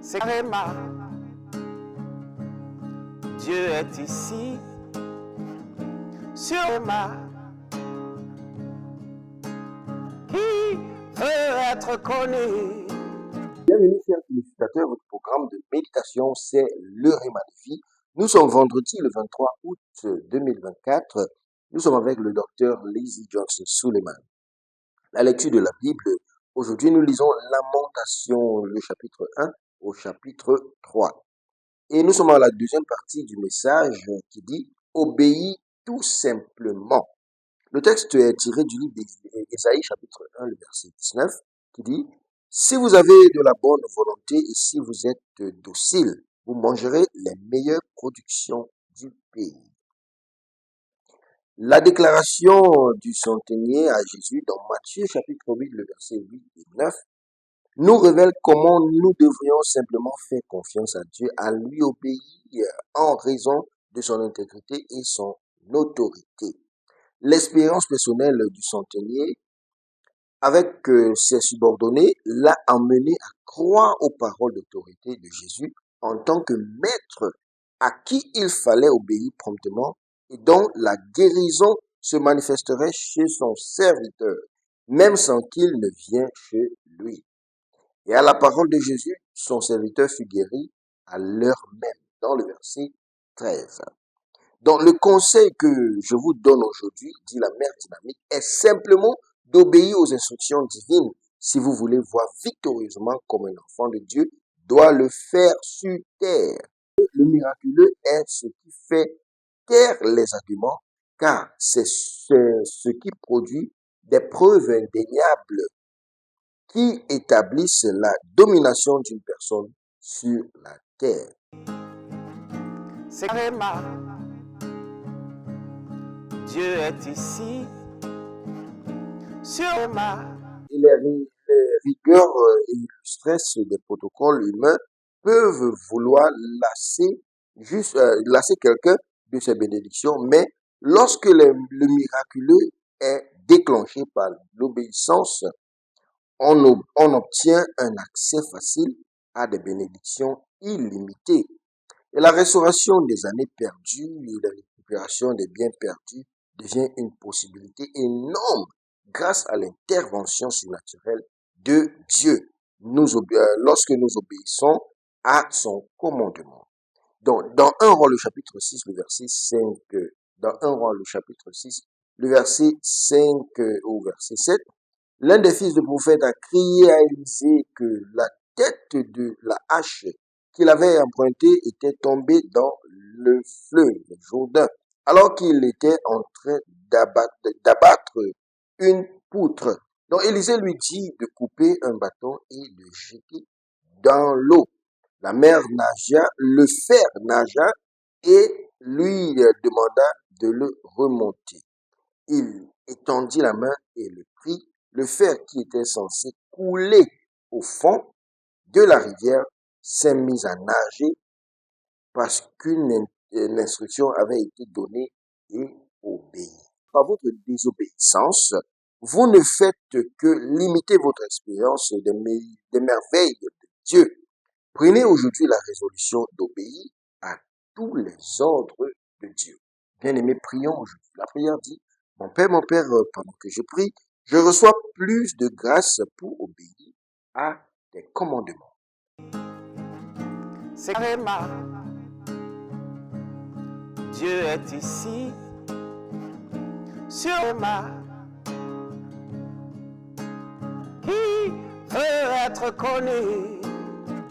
c'est Réma. Dieu est ici, sur Réma, qui veut être connu. Bienvenue, chers téléspectateurs, votre programme de méditation, c'est le Réma de vie. Nous sommes vendredi, le 23 août 2024. Nous sommes avec le docteur Lizzie Johnson Suleiman. La lecture de la Bible, aujourd'hui, nous lisons Lamentation, le chapitre 1 au chapitre 3. Et nous sommes à la deuxième partie du message qui dit « Obéis tout simplement ». Le texte est tiré du livre d'Ésaïe, chapitre 1, le verset 19, qui dit « Si vous avez de la bonne volonté et si vous êtes docile, vous mangerez les meilleures productions du pays. » La déclaration du centenier à Jésus dans Matthieu, chapitre 8, le verset 8 et 9, nous révèle comment nous devrions simplement faire confiance à Dieu, à lui obéir en raison de son intégrité et son autorité. L'expérience personnelle du centenier avec ses subordonnés l'a amené à croire aux paroles d'autorité de Jésus en tant que maître à qui il fallait obéir promptement et dont la guérison se manifesterait chez son serviteur, même sans qu'il ne vienne chez lui. Et à la parole de Jésus, son serviteur fut guéri à l'heure même, dans le verset 13. Donc, le conseil que je vous donne aujourd'hui, dit la mère dynamique, est simplement d'obéir aux instructions divines si vous voulez voir victorieusement comme un enfant de Dieu doit le faire sur terre. Le miraculeux est ce qui fait taire les arguments, car c'est ce qui produit des preuves indéniables qui établissent la domination d'une personne sur la terre. C'est Réma. Dieu est ici, sur Réma. Et les rigueurs et le stress des protocoles humains peuvent vouloir lasser quelqu'un de ses bénédictions, mais lorsque le miraculeux est déclenché par l'obéissance, on obtient un accès facile à des bénédictions illimitées. Et la restauration des années perdues et la récupération des biens perdus devient une possibilité énorme grâce à l'intervention surnaturelle de Dieu lorsque nous obéissons à son commandement. Donc, dans 1 Roi le chapitre 6, le verset 5, dans 1 Roi le chapitre 6, le verset 5 au verset 7, l'un des fils de prophète a crié à Élisée que la tête de la hache qu'il avait empruntée était tombée dans le fleuve Jourdain, alors qu'il était en train d'abattre une poutre. Donc Élisée lui dit de couper un bâton et de jeter dans l'eau. Le fer nagea et lui demanda de le remonter. Il étendit la main et le prit. Le fer qui était censé couler au fond de la rivière s'est mis à nager parce qu'une instruction avait été donnée et obéie. Par votre désobéissance, vous ne faites que limiter votre expérience des merveilles de Dieu. Prenez aujourd'hui la résolution d'obéir à tous les ordres de Dieu. Bien-aimés, prions aujourd'hui. La prière dit, mon Père, pendant que je prie, je reçois plus de grâce pour obéir à tes commandements. C'est Réma. Dieu est ici, sur Réma, qui veut être connu.